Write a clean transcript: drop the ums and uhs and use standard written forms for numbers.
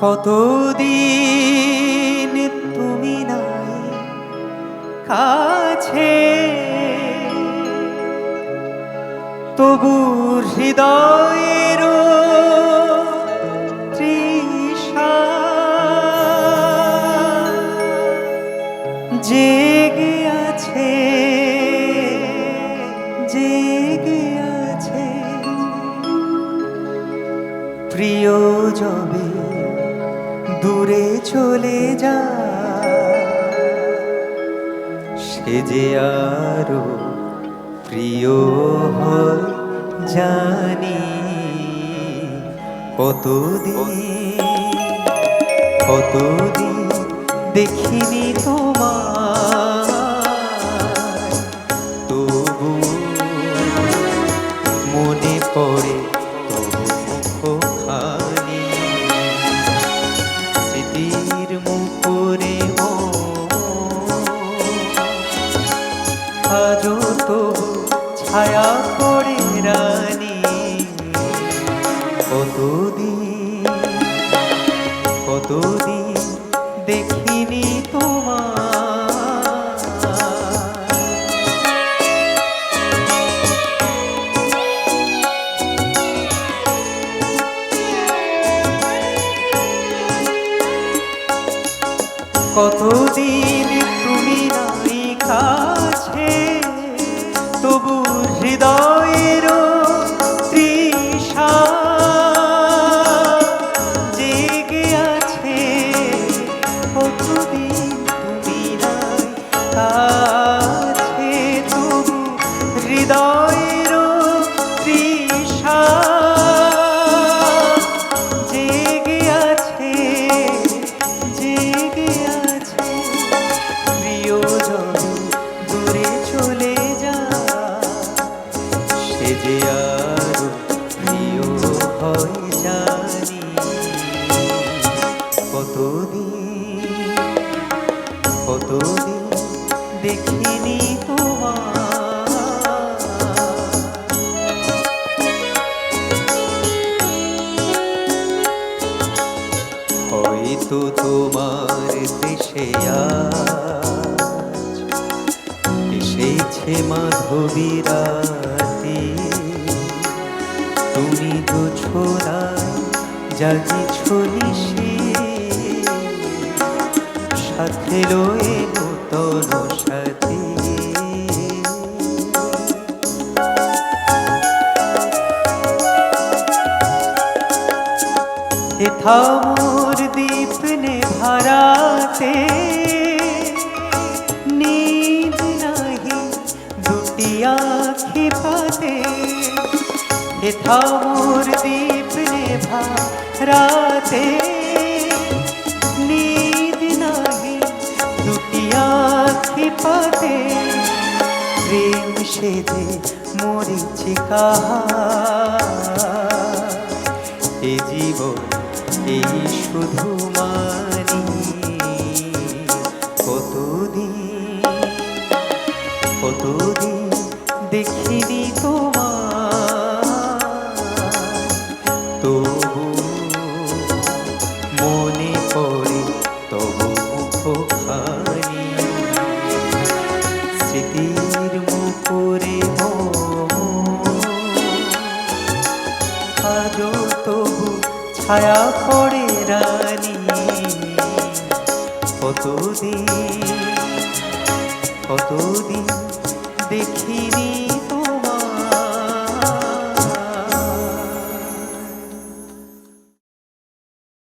কতদিন তুমি নাই কাছে, তবু হৃদয়ের তৃষা জেগে আছে, জেগে আছে। প্রিয় যবে দূরে চলে যা, সে যে আরো প্রিয় হয় জানি। কতদিন দেখিনি তোমায়, তবু মনে পড়ে তবু মুখখানি। স্মৃতির মুখরে আজও তবু ছায়া পড়ে রানী। কতদিন দেখিনি তোমায়। কতদিন তুমি নাই কাছে, তবু হৃদয়ের তৃষা জেগে আছে। কতদিন তুমি নাই কাছে, তবু হৃদয়ের তৃষা জেগে আছে, জেগে আছে। প্রিয়জন দূরে চলে যা, সে যে আরো প্রিয় হয় জানি। কতদিন দেখিনি তোমায়। হয়তো তোমার দেশে আজ এসেছে মাধবী রাতে, তুমি তো ছোড়ায় জাগিছ নিশে, সাথে রয়ে নূতন সাথী। হেথা মোর দীপ নেভারাতে, নীদ নাহি দুটি আখি পাতে। হেথা মোর দীপ নেভারাতে, নীদ নাহি দুটি আখি পাতে। প্রেম সেজে মরিচিকা এ জীবন এই শুধু মানি। কতদিন দেখিনি তোমায়, তবু মনে পড়ে তবু মুখখানি। স্মৃতির মুখরে আজও তবু ছায়া পড়ে রানী। কতদিন